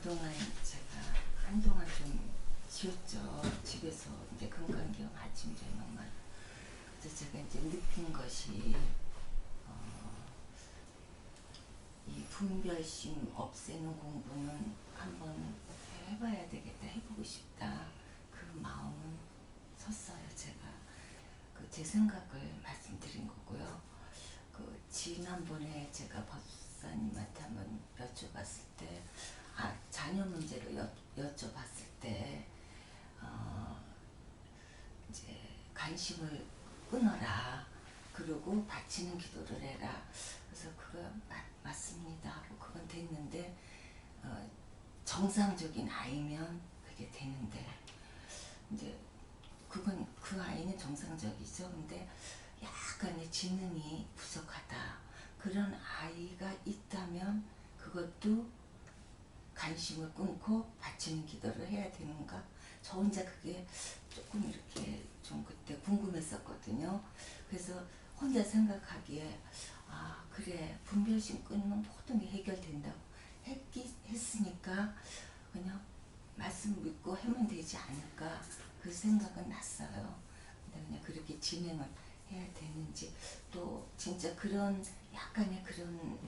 그동안 제가 한동안 좀 쉬었죠. 집에서 이제 건강경 아침 저녁만. 그래서 제가 이제 느낀 것이 이 분별심 없애는 공부는 한번 해봐야 되겠다, 해보고 싶다. 그 마음은 섰어요. 제가 제 생각을 말씀드린 거고요. 지난번에 제가 법사님한테 한번 여쭤봤을 때, 자녀 문제로 여쭤봤을 때 이제 관심을 끊어라. 그리고 바치는 기도를 해라. 그래서 그거 맞습니다 하고 그건 됐는데, 정상적인 아이면 그게 되는데, 이제 그건 그 아이는 정상적이죠. 근데 약간의 지능이 부족하다. 그런 아이가 있다면 그것도 관심을 끊고 바치는 기도를 해야 되는가? 저 혼자 그게 조금 이렇게 좀 그때 궁금했었거든요. 그래서 혼자 생각하기에 그래, 분별심 끊으면 모든 게 해결된다고 했으니까 그냥 말씀 믿고 하면 되지 않을까, 그 생각은 났어요. 근데 그냥 그렇게 진행을 해야 되는지, 또 진짜 그런 약간의 그런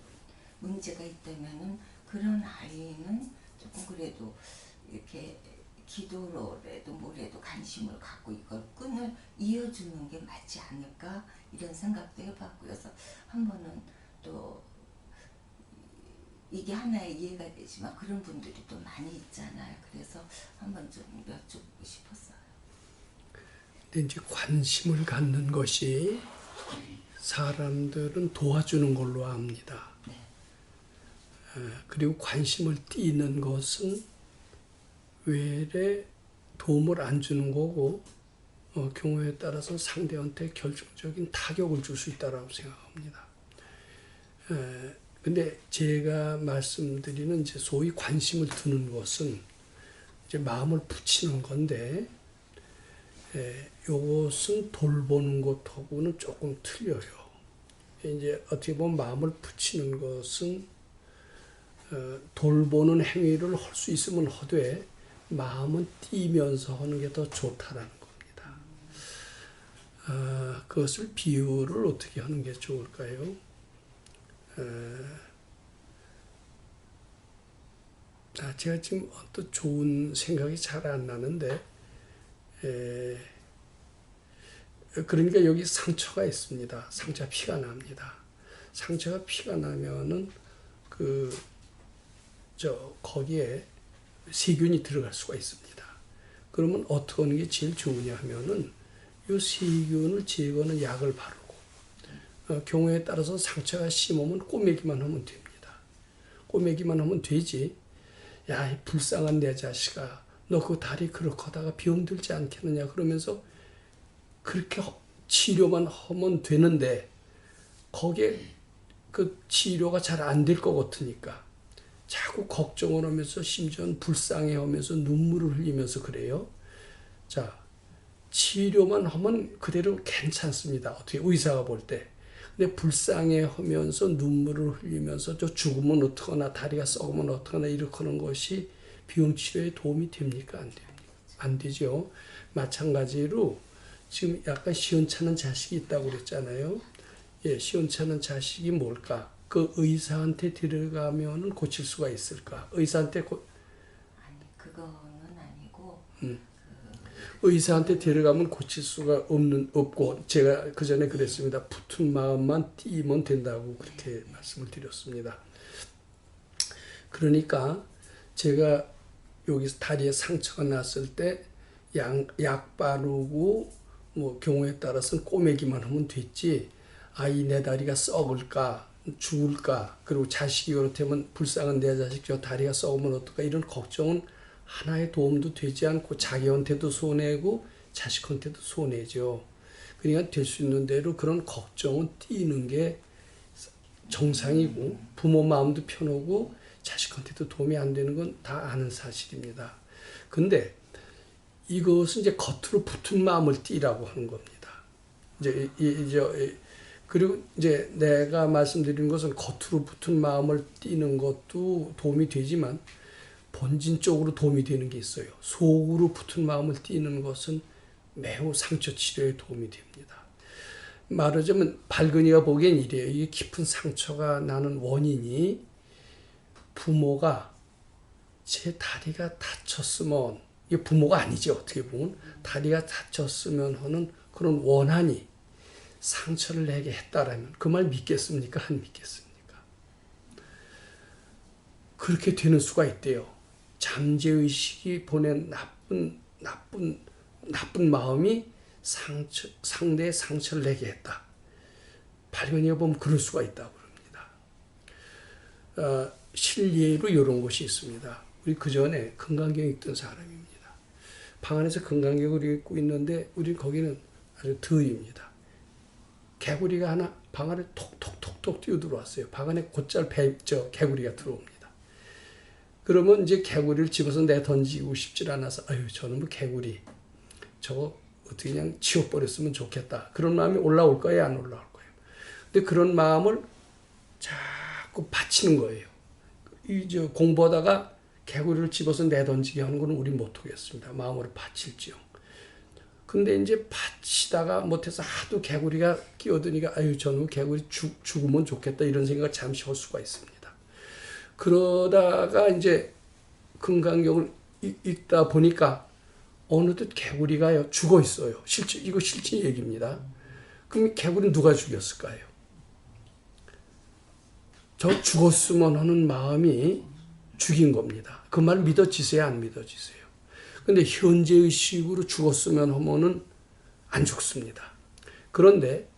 문제가 있다면은 그런 아이는 조금 그래도 이렇게 기도로라도 뭐라도 관심을 갖고 이걸 이어주는 게 맞지 않을까, 이런 생각도 해봤고요. 그래서 한 번은 또 이게 하나의 이해가 되지만 그런 분들이 또 많이 있잖아요. 그래서 한번 좀 여쭤보고 싶었어요. 근데 이제 관심을 갖는 것이 사람들은 도와주는 걸로 압니다. 네. 그리고 관심을 띠는 것은 외래 도움을 안 주는 거고, 경우에 따라서 상대한테 결정적인 타격을 줄 수 있다고 생각합니다. 근데 제가 말씀드리는 이제 소위 관심을 두는 것은 이제 마음을 붙이는 건데, 요것은 돌보는 것하고는 조금 틀려요. 이제 어떻게 보면 마음을 붙이는 것은 돌보는 행위를 할 수 있으면 하되 마음은 띄면서 하는 게 더 좋다라는 겁니다. 그것을 비유를 어떻게 하는 게 좋을까요? 제가 지금 어떤 좋은 생각이 잘 안 나는데, 그러니까 여기 상처가 있습니다. 상처가 피가 납니다. 상처가 피가 나면은 거기에 세균이 들어갈 수가 있습니다. 그러면 어떻게 하는 게 제일 좋으냐 하면은 이 세균을 제거하는 약을 바르고, 경우에 따라서 상처가 심으면 꼬매기만 하면 됩니다. 꼬매기만 하면 되지. 야, 이 불쌍한 내 자식아, 너 그 다리 그렇게 하다가 병들지 않겠느냐 그러면서 그렇게 치료만 하면 되는데, 거기에 그 치료가 잘 안 될 것 같으니까 자꾸 걱정을 하면서 심지어는 불쌍해하면서 눈물을 흘리면서 그래요. 자, 치료만 하면 그대로 괜찮습니다. 어떻게 의사가 볼 때. 근데 불쌍해하면서 눈물을 흘리면서 저 죽으면 어떡하나, 다리가 썩으면 어떡하나 이렇게 하는 것이 병치료에 도움이 됩니까? 안 됩니까? 안 되죠. 마찬가지로 지금 약간 시원찮은 자식이 있다고 그랬잖아요. 예, 시원찮은 자식이 뭘까? 그 의사한테 들어가면 고칠 수가 있을까? 의사한테 아니, 그거는 아니고. 의사한테 데려가면 고칠 수가 없고, 제가 그 전에 그랬습니다. 붙은 마음만 띄면 된다고 그렇게 말씀을 드렸습니다. 그러니까 제가 여기서 다리에 상처가 났을 때 약 바르고 뭐 경우에 따라서는 꼬매기만 하면 됐지, 아이 내 다리가 썩을까 죽을까, 그리고 자식이 그렇다면 불쌍한 내 자식 저 다리가 썩으면 어떨까, 이런 걱정은 하나의 도움도 되지 않고 자기한테도 손해고 자식한테도 손해죠. 그러니까 될 수 있는 대로 그런 걱정은 띄는 게 정상이고, 부모 마음도 편하고 자식한테도 도움이 안 되는 건 다 아는 사실입니다. 근데 이것은 이제 겉으로 붙은 마음을 띠라고 하는 겁니다. 그리고 이제 내가 말씀드린 것은 겉으로 붙은 마음을 띠는 것도 도움이 되지만, 본진적으로 도움이 되는 게 있어요. 속으로 붙은 마음을 띄는 것은 매우 상처 치료에 도움이 됩니다. 말하자면 발근이가 보기엔 이래요. 이게 깊은 상처가 나는 원인이 부모가 제 다리가 다쳤으면, 이게 부모가 아니죠. 어떻게 보면 다리가 다쳤으면 하는 그런 원한이 상처를 내게 했다라면 그 말 믿겠습니까? 안 믿겠습니까? 그렇게 되는 수가 있대요. 잠재의식이 보낸 나쁜 마음이 상대의 상처를 내게 했다. 발견해 보면 그럴 수가 있다고 합니다. 실례로 이런 것이 있습니다. 우리 그 전에 금강경 읽던 사람입니다. 방 안에서 금강경을 읽고 있는데 우리 거기는 아주 들입니다. 개구리가 하나 방 안에 톡톡톡톡 뛰어들어왔어요. 방 안에 곧잘 개구리가 들어옵니다. 그러면 이제 개구리를 집어서 내 던지고 싶질 않아서 아유 저는 뭐 개구리 저거 어떻게 그냥 치워버렸으면 좋겠다. 그런 마음이 올라올 거예요, 안 올라올 거예요. 근데 그런 마음을 자꾸 바치는 거예요. 이제 공부하다가 개구리를 집어서 내 던지게 하는 거는 우리 못하겠습니다. 마음으로 바칠지요. 근데 이제 바치다가 못해서 하도 개구리가 끼어드니까 아유 저는 개구리 죽으면 좋겠다 이런 생각을 잠시 할 수가 있습니다. 그러다가 이제 금강경을 읽다 보니까 어느덧 개구리가요 죽어 있어요. 이거 실제 얘기입니다. 그럼 개구리는 누가 죽였을까요? 저 죽었으면 하는 마음이 죽인 겁니다. 그 말 믿어지세요? 안 믿어지세요? 근데 현재의식으로 죽었으면 하면은 안 죽습니다. 그런데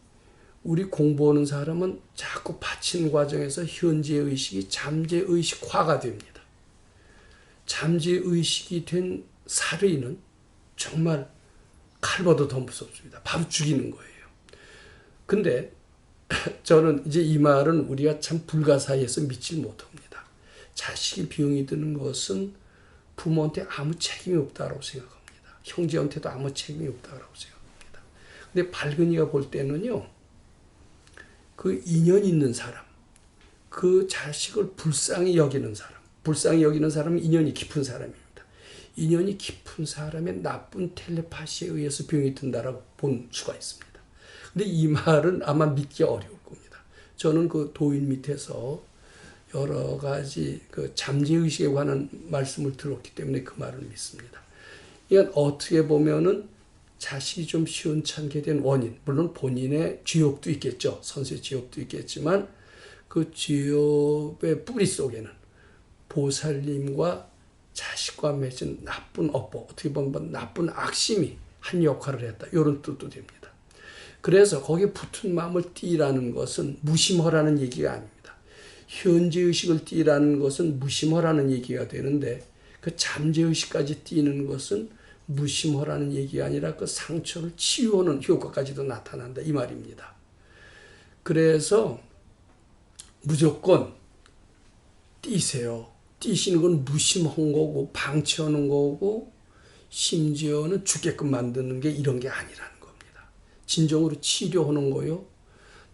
우리 공부하는 사람은 자꾸 바치는 과정에서 현재의식이 잠재의식화가 됩니다. 잠재의식이 된 살인은 정말 칼보다 더 무섭습니다. 바로 죽이는 거예요. 근데 저는 이제 이 말은 우리가 참 불가사의해서 믿질 못합니다. 자식이 병이 드는 것은 부모한테 아무 책임이 없다고 생각합니다. 형제한테도 아무 책임이 없다고 생각합니다. 근데 발근이가 볼 때는요, 그 인연 있는 사람, 그 자식을 불쌍히 여기는 사람은 인연이 깊은 사람입니다. 인연이 깊은 사람의 나쁜 텔레파시에 의해서 병이 든다라고 본 수가 있습니다. 근데 이 말은 아마 믿기 어려울 겁니다. 저는 그 도인 밑에서 여러 가지 그 잠재의식에 관한 말씀을 들었기 때문에 그 말을 믿습니다. 이건 어떻게 보면은 자식이 좀 시원찮게 된 원인, 물론 본인의 죄업도 있겠죠. 선세 죄업도 있겠지만 그 죄업의 뿌리 속에는 보살님과 자식과 맺은 나쁜 업보, 어떻게 보면 나쁜 악심이 한 역할을 했다. 이런 뜻도 됩니다. 그래서 거기에 붙은 마음을 띠라는 것은 무심하라는 얘기가 아닙니다. 현재의식을 띠라는 것은 무심하라는 얘기가 되는데 그 잠재의식까지 띠는 것은 무심하라는 얘기가 아니라 그 상처를 치유하는 효과까지도 나타난다 이 말입니다. 그래서 무조건 띠세요. 띠시는 건 무심한 거고 방치하는 거고 심지어는 죽게끔 만드는 게 이런 게 아니라는 겁니다. 진정으로 치료하는 거요.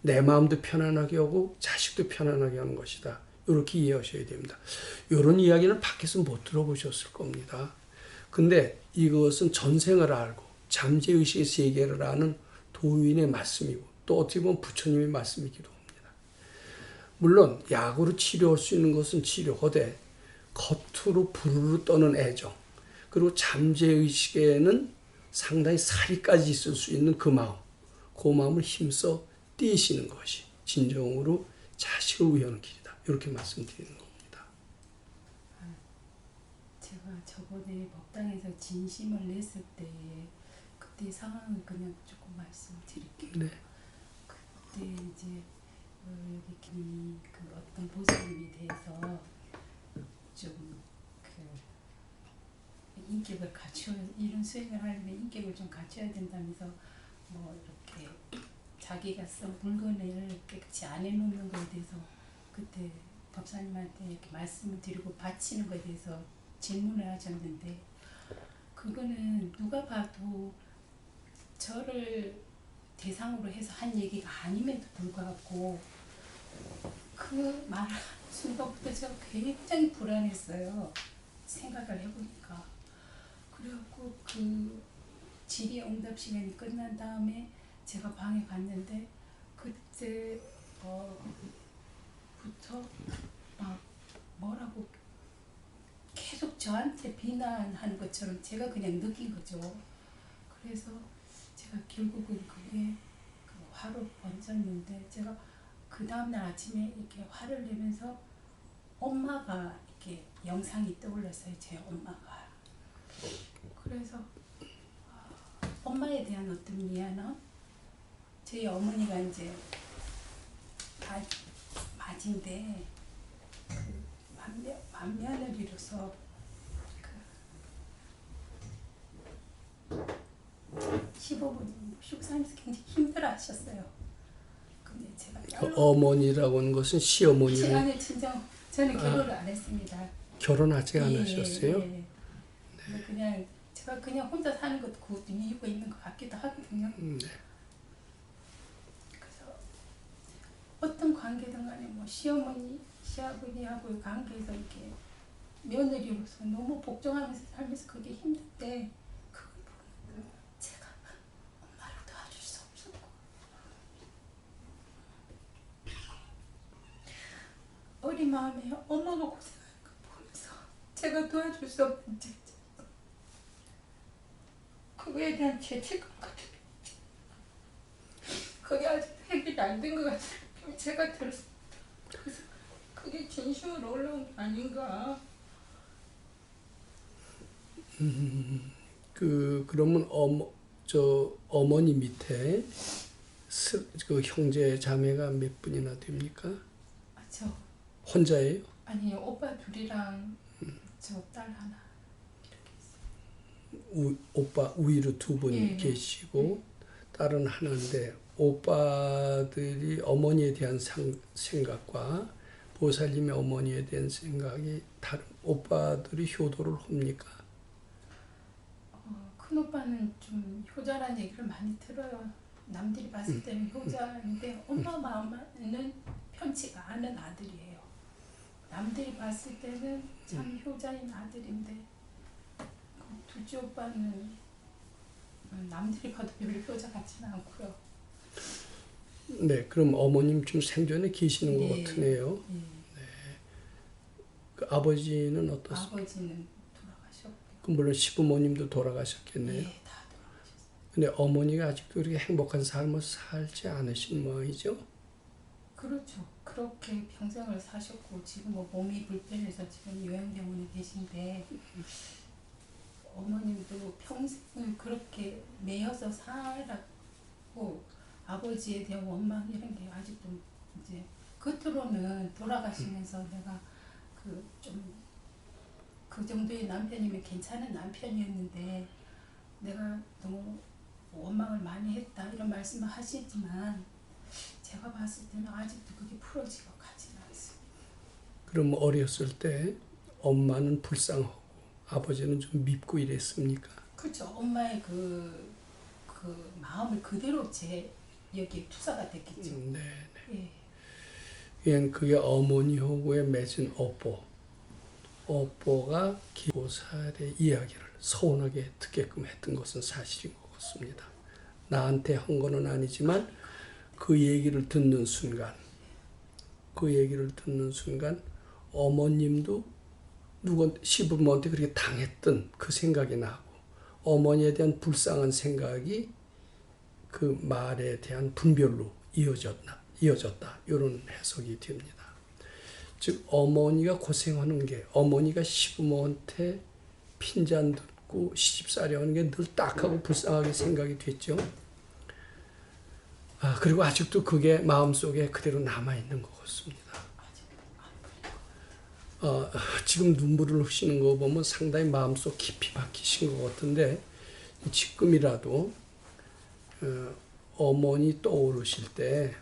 내 마음도 편안하게 하고 자식도 편안하게 하는 것이다. 이렇게 이해하셔야 됩니다. 이런 이야기는 밖에서 못 들어보셨을 겁니다. 근데 이것은 전생을 알고 잠재의식의 세계를 아는 도인의 말씀이고 또 어떻게 보면 부처님의 말씀이기도 합니다. 물론 약으로 치료할 수 있는 것은 치료하되 겉으로 부르르 떠는 애정 그리고 잠재의식에는 상당히 살이까지 있을 수 있는 그 마음을 힘써 띄시는 것이 진정으로 자식을 위하는 길이다. 이렇게 말씀드리는 겁니다. 제가 저번에 법당에서 진심을 냈을 때 그때 상황을 그냥 조금 말씀드릴게요. 네. 그때 이제 여기 그 어떤 보살님에 대해서 좀 그 인격을 갖춰 이런 수행을 하려면 인격을 좀 갖춰야 된다면서 뭐 이렇게 자기가 쓴 물건을 깨끗이 안 해놓는 거에 대해서 그때 법사님한테 이렇게 말씀을 드리고 바치는 거에 대해서 질문을 하셨는데 그거는 누가 봐도 저를 대상으로 해서 한 얘기가 아님에도 불구하고 그 말하는 순간부터 제가 굉장히 불안했어요. 생각을 해보니까 그래갖고 그 질의응답 시간이 끝난 다음에 제가 방에 갔는데 그때 부터 막 뭐라고 계속 저한테 비난하는 것처럼 제가 그냥 느낀 거죠. 그래서 제가 결국은 그게 그 화로 번졌는데 제가 그 다음날 아침에 이렇게 화를 내면서 엄마가 이렇게 영상이 떠올랐어요. 제 엄마가. 그래서 엄마에 대한 어떤 미안함, 저희 어머니가 이제 맞인데 그 맏며느리로서 그 시부모님 출산해서 굉장히 힘들어하셨어요. 근데 제가 어머니라고 하는 것은 시어머니를 아니 진정 저는 결혼을 안 했습니다. 결혼 아직 안 하셨어요? 네. 그냥 제가 그냥 혼자 사는 것도 그것도 이유가 있는 것 같기도 하거든요. 네. 그래서 어떤 관계든 간에 뭐 시어머니, 시아버지하고의 관계에서 이렇게 며느리로서 너무 복종하면서 살면서 그게 힘든데 그걸 보는 제가 엄마를 도와줄 수 없었고 어린 마음에 엄마가 고생하는 걸 보면서 제가 도와줄 수 없는지 그거에 대한 죄책감 같은 게 그게 아직 해결이 안 된 것 같아요. 제가 들었습니다. 그래서 그게 진심으로 올라온 게 아닌가. 그러면 어머니 밑에 그 형제 자매가 몇 분이나 됩니까? 저 혼자예요? 아니요, 오빠 둘이랑 저 딸 하나. 오빠 위로 두 분 예, 계시고 딸은 하나인데 오빠들이 어머니에 대한 생각과 보살님의 어머니에 대한 생각이 다른 오빠들이 효도를 합니까? 큰 오빠는 좀 효자라는 얘기를 많이 들어요. 남들이 봤을 때는 효자인데 엄마 마음은 편치가 않은 아들이에요. 남들이 봤을 때는 참 효자인 아들인데 둘째 오빠는 남들이 봐도 별로 효자 같지는 않고요. 네, 그럼 어머님 좀 생전에 계시는 것 같으네요. 예. 그 아버지는 어떻습니까? 아버지는 돌아가셨고. 물론 시부모님도 돌아가셨겠네요. 예, 다 돌아가셨어요. 근데 어머니가 아직도 그렇게 행복한 삶을 살지 않으신 모양이죠? 그렇죠. 그렇게 평생을 사셨고 지금 뭐 몸이 불편해서 지금 요양병원에 계신데 어머님도 평생을 그렇게 매여서 살았고 아버지에 대한 원망 이런 게 아직도 이제 겉으로는 돌아가시면서 내가 그 정도의 남편이면 괜찮은 남편이었는데 내가 너무 원망을 많이 했다 이런 말씀을 하시지만 제가 봤을 때는 아직도 그게 풀어지고 가지는 않습니다. 그럼 어렸을 때 엄마는 불쌍하고 아버지는 좀 밉고 이랬습니까? 그렇죠. 엄마의 그 마음을 그대로 제 여기에 투사가 됐겠죠. 네. 예. 그냥 그게 어머니하고의 맺은 업보가 보살의 이야기를 서운하게 듣게끔 했던 것은 사실인 것 같습니다. 나한테 한 거는 아니지만 그 얘기를 듣는 순간 어머님도 시부모한테 그렇게 당했던 그 생각이 나고 어머니에 대한 불쌍한 생각이 그 말에 대한 분별로 이어졌다 이런 해석이 됩니다. 즉 어머니가 고생하는 게 어머니가 시부모한테 핀잔 듣고 시집살이 하는 게 늘 딱하고 불쌍하게 생각이 됐죠. 그리고 아직도 그게 마음속에 그대로 남아있는 것 같습니다. 지금 눈물을 흘리시는 거 보면 상당히 마음속 깊이 박히신 것 같은데 지금이라도 어머니 떠오르실 때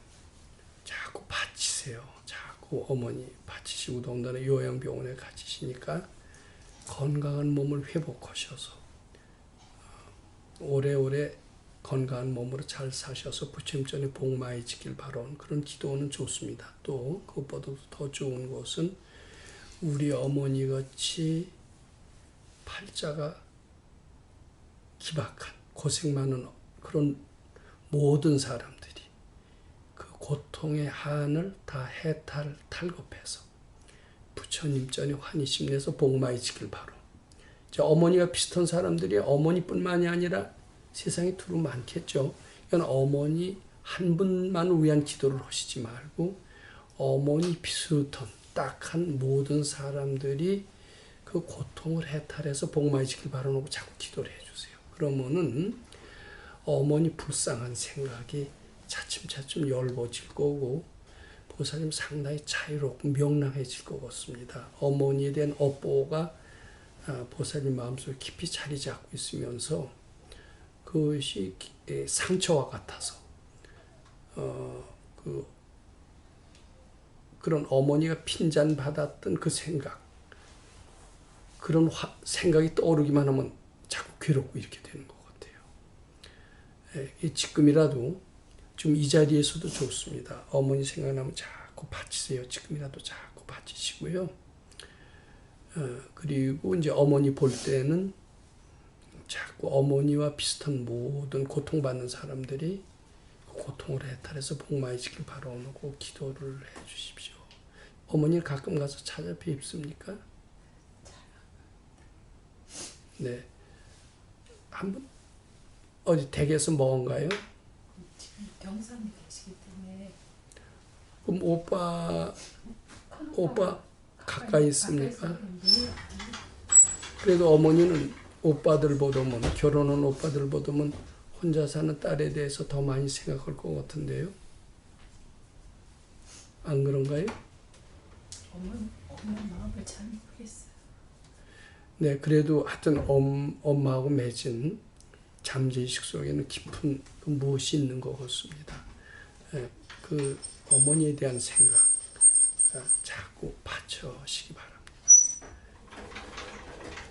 자꾸 바치세요. 자꾸 어머니 바치시고 더군다나 요양병원에 가시니까 건강한 몸을 회복하셔서 오래오래 건강한 몸으로 잘 사셔서 부처님 전에 복 많이 지길 바라는 그런 기도는 좋습니다. 또 그것보다 더 좋은 것은 우리 어머니같이 팔자가 기박한 고생 많은 그런 모든 사람들이 그 고통의 한을 다 탈겁해서 부처님 전에 환희심 내서 복 많이 지길 바로. 어머니가 비슷한 사람들이 어머니뿐만이 아니라 세상에 두루 많겠죠. 이건 어머니 한 분만 위한 기도를 하시지 말고 어머니 비슷한 딱한 모든 사람들이 그 고통을 해탈해서 복 많이 지길 바라놓고 자꾸 기도를 해주세요. 그러면은 어머니 불쌍한 생각이 차츰차츰 엷어질 거고 보살님 상당히 자유롭고 명랑해질 것 같습니다. 어머니에 대한 업보가 보살님 마음속에 깊이 자리 잡고 있으면서 그것이 상처와 같아서 그런 어머니가 핀잔 받았던 그 생각, 그런 생각이 떠오르기만 하면 자꾸 괴롭고 이렇게 되는 것 같아요. 지금이라도 좀 이 자리에서도 좋습니다. 어머니 생각나면 자꾸 바치세요. 지금이라도 자꾸 바치시고요. 그리고 이제 어머니 볼 때는 자꾸 어머니와 비슷한 모든 고통받는 사람들이 고통을 해탈해서 복 많이 지길 바라놓고 기도를 해 주십시오. 어머니를 가끔 가서 찾아뵙습니까? 네. 한번 어디 댁에서 먼가요? 지금 경상에 계시기 때문에. 그럼 오빠 가까이 있습니까? 그래도 어머니는 오빠들 보다는 결혼한 오빠들 보다는 혼자 사는 딸에 대해서 더 많이 생각할 것 같은데요. 안 그런가요? 엄마 마음을 잘 모르겠어요. 네, 그래도 하여튼 엄마하고 맺은 잠재의식 속에는 깊은 무엇이 있는 것 같습니다. 그 어머니에 대한 생각 자꾸 바쳐시기 바랍니다.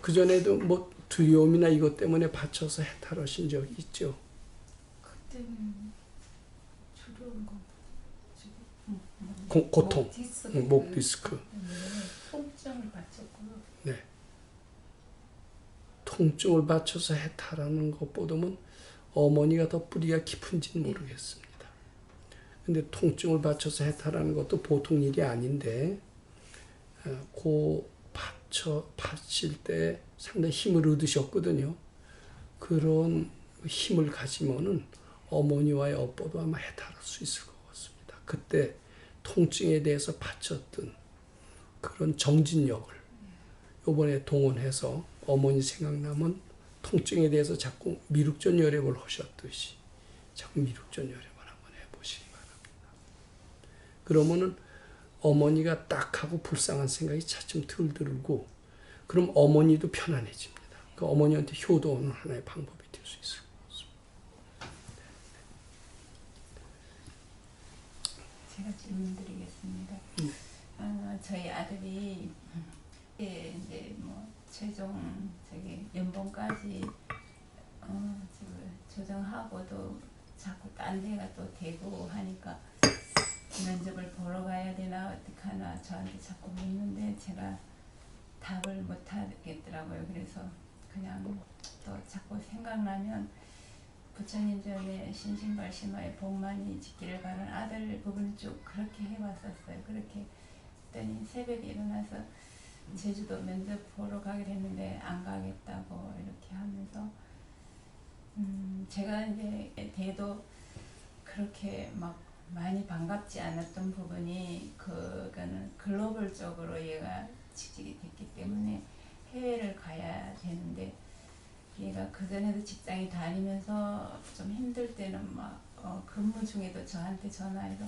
그전에도 뭐 두려움이나 이것 때문에 바쳐서 해탈하신 적이 있죠? 그때는 두려운 거 고통, 목 디스크. 통증을 받쳤고요. 네. 통증을 받쳐서 해탈하는 것보다는 어머니가 더 뿌리가 깊은지는 모르겠습니다. 근데 통증을 받쳐서 해탈하는 것도 보통 일이 아닌데, 받칠 때 상당히 힘을 얻으셨거든요. 그런 힘을 가지면은 어머니와의 업보도 아마 해탈할 수 있을 것 같습니다. 그때 통증에 대해서 바쳤던 그런 정진력을 이번에 동원해서 어머니 생각나면 통증에 대해서 자꾸 미륵전 열애를 하셨듯이 자꾸 미륵전 열애를 한번 해보시기 바랍니다. 그러면은 어머니가 딱하고 불쌍한 생각이 차츰 덜 들고 그럼 어머니도 편안해집니다. 그 어머니한테 효도하는 하나의 방법이 될 수 있을 것 같습니다. 제가 질문 드리겠습니다. 저희 아들이 이제 뭐 최종 연봉까지 지금 조정하고도 자꾸 딴 데가 또 되고 하니까 면접을 보러 가야 되나 어떡하나 저한테 자꾸 묻는데 제가 답을 못 하겠더라고요. 그래서 그냥 또 자꾸 생각나면 부처님 전에 신신발심하에 복 많이 짓기를 바라는 아들 부분을 쭉 그렇게 해왔었어요. 그렇게 했더니 새벽에 일어나서 제주도 면접 보러 가기로 했는데 안 가겠다고 이렇게 하면서 제가 이제 대도 그렇게 막 많이 반갑지 않았던 부분이 그거는 글로벌적으로 얘가 취직이 됐기 때문에 해외를 가야 되는데 얘가 그전에도 직장에 다니면서 좀 힘들 때는 막 근무 중에도 저한테 전화해서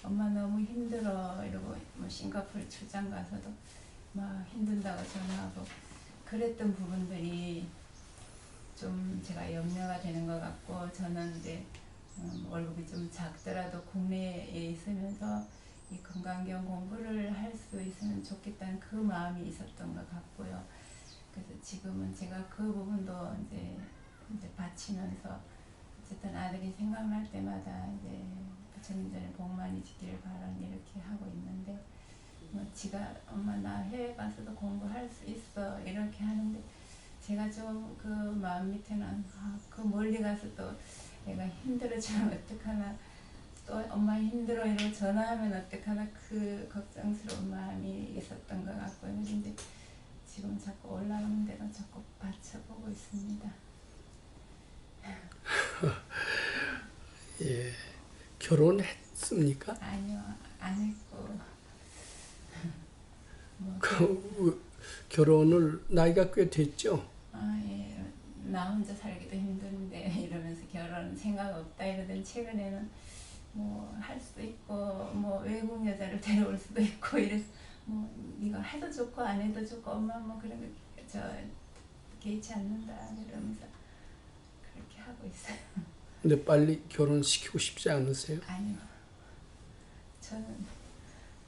엄마 너무 힘들어 이러고 뭐 싱가포르 출장 가서도 막 힘든다고 전화하고 그랬던 부분들이 좀 제가 염려가 되는 것 같고 저는 이제 월급이 좀 작더라도 국내에 있으면서 이 건강경 공부를 할 수 있으면 좋겠다는 그 마음이 있었던 것 같고요. 그래서 지금은 제가 그 부분도 이제 바치면서 어쨌든 아들이 생각날 때마다 이제 부처님 전에 복 많이 지기를 바라는 이렇게 하고 있는데 뭐 지가 엄마 나 해외 가서도 공부할 수 있어 이렇게 하는데 제가 좀 그 마음 밑에는 그 멀리 가서 또 내가 힘들어지면 어떡하나, 또 엄마 힘들어 이러고 전화하면 어떡하나, 그 걱정스러운 마음이 있었던 것 같고요. 근데 지금 자꾸 올라오는 대로 자꾸 받쳐보고 있습니다. 예, 결혼했습니까? 아니요, 안 했고. 뭐, 결혼을 나이가 꽤 됐죠? 예. 나 혼자 살기도 힘든데 이러면서 결혼 생각 없다 이러던 최근에는 뭐 할 수도 있고 뭐 외국 여자를 데려올 수도 있고 이래서 뭐 네가 해도 좋고 안 해도 좋고 엄마 뭐 그런 거 개의치 않는다 이러면서 그렇게 하고 있어요. 근데 빨리 결혼시키고 싶지 않으세요? 아니요.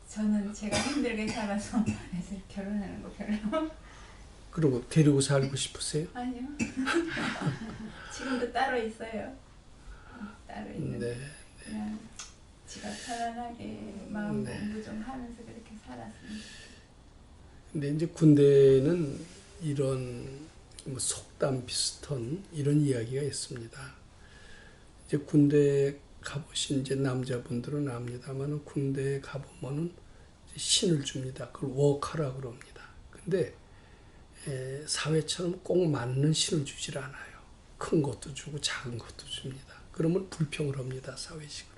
저는 제가 힘들게 살아서 애들 결혼하는 거 별로. 그리고 데리고 살고 싶으세요? 아니요. 지금도 따로 있어요. 따로 있는데 네. 그냥 지가 편안하게 마음 공부 좀 하면서 그렇게 살았습니다. 근데 이제 군대는 이런 뭐 속담 비슷한 이런 이야기가 있습니다. 이제 군대 가보신 이제 남자분들은 압니다만 군대에 가보면은 신을 줍니다. 그걸 워카라 그럽니다. 근데 사회처럼 꼭 맞는 신을 주질 않아요. 큰 것도 주고 작은 것도 줍니다. 그러면 불평을 합니다. 사회식으로.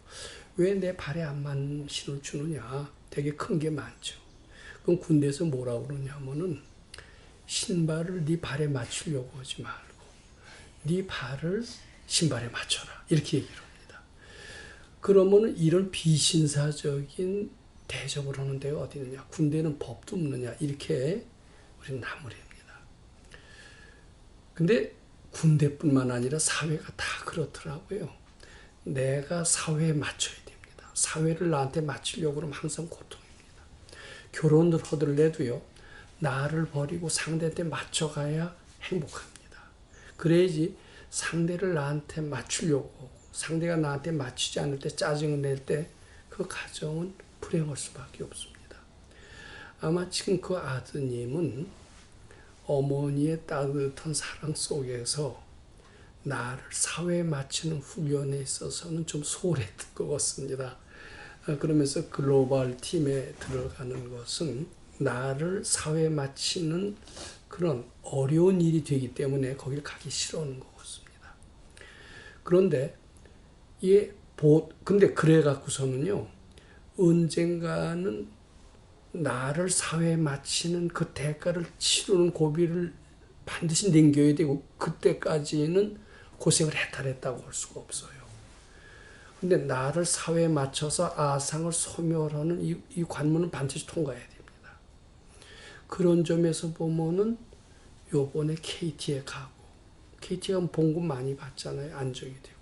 왜 내 발에 안 맞는 신을 주느냐. 되게 큰 게 많죠. 그럼 군대에서 뭐라고 그러냐면은 신발을 네 발에 맞추려고 하지 말고 네 발을 신발에 맞춰라. 이렇게 얘기를 합니다. 그러면은 이런 비신사적인 대접을 하는 데가 어디 있느냐. 군대는 법도 없느냐. 이렇게 우리는 나무랍니다. 근데 군대뿐만 아니라 사회가 다 그렇더라고요. 내가 사회에 맞춰야 됩니다. 사회를 나한테 맞추려고 그러면 항상 고통입니다. 결혼을 하더라도요. 나를 버리고 상대한테 맞춰가야 행복합니다. 그래야지 상대를 나한테 맞추려고 하고 상대가 나한테 맞추지 않을 때 짜증을 낼 때 그 가정은 불행할 수밖에 없습니다. 아마 지금 그 아드님은 어머니의 따뜻한 사랑 속에서 나를 사회에 맞추는 훈련에 있어서는 좀 소홀했던 것 같습니다. 그러면서 글로벌 팀에 들어가는 것은 나를 사회에 맞추는 그런 어려운 일이 되기 때문에 거길 가기 싫어하는 것 같습니다. 그런데 근데 그래 갖고서는요, 언젠가는 나를 사회에 맞추는 그 대가를 치르는 고비를 반드시 넘겨야 되고 그때까지는 고생을 해탈했다고 할 수가 없어요. 근데 나를 사회에 맞춰서 아상을 소멸하는 이 관문은 반드시 통과해야 됩니다. 그런 점에서 보면은 요번에 KT에 가고 KT가 봉급 많이 받잖아요. 안정이 되고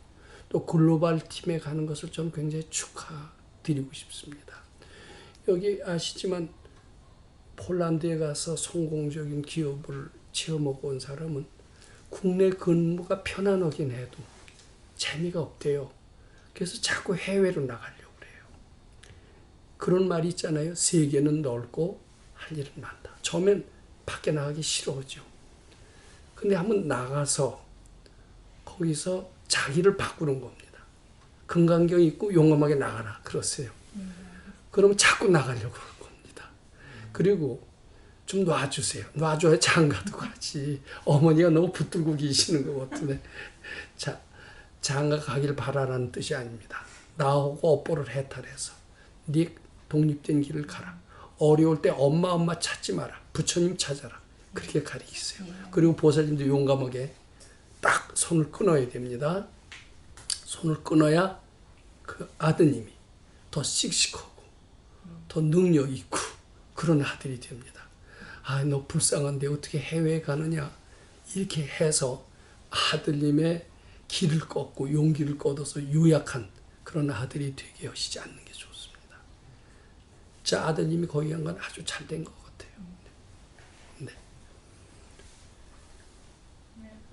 또 글로벌 팀에 가는 것을 저는 굉장히 축하드리고 싶습니다. 여기 아시지만 폴란드에 가서 성공적인 기업을 체험하고 온 사람은 국내 근무가 편안하긴 해도 재미가 없대요. 그래서 자꾸 해외로 나가려고 그래요. 그런 말이 있잖아요. 세계는 넓고 할 일은 많다. 처음엔 밖에 나가기 싫어하죠. 근데 한번 나가서 거기서 자기를 바꾸는 겁니다. 금강경 있고 용감하게 나가라. 그러세요. 그러면 자꾸 나가려고 그러는 겁니다. 그리고 좀 놔주세요. 놔줘야 장가도 가지. 어머니가 너무 붙들고 계시는 것 같은데. 자, 장가 가길 바라라는 뜻이 아닙니다. 나하고 업보를 해탈해서 네 독립된 길을 가라. 어려울 때 엄마 찾지 마라. 부처님 찾아라. 그렇게 가르치세요. 그리고 보살님도 용감하게 딱 손을 끊어야 됩니다. 손을 끊어야 그 아드님이 더 씩씩하고 더 능력 있고 그런 아들이 됩니다. 아, 너 불쌍한데 어떻게 해외에 가느냐. 이렇게 해서 아들님의 길을 꺾고 용기를 걷어서 유약한 그런 아들이 되게 하시지 않는 게 좋습니다. 자, 아드님이 거기 간 건 아주 잘 된 것 같아요.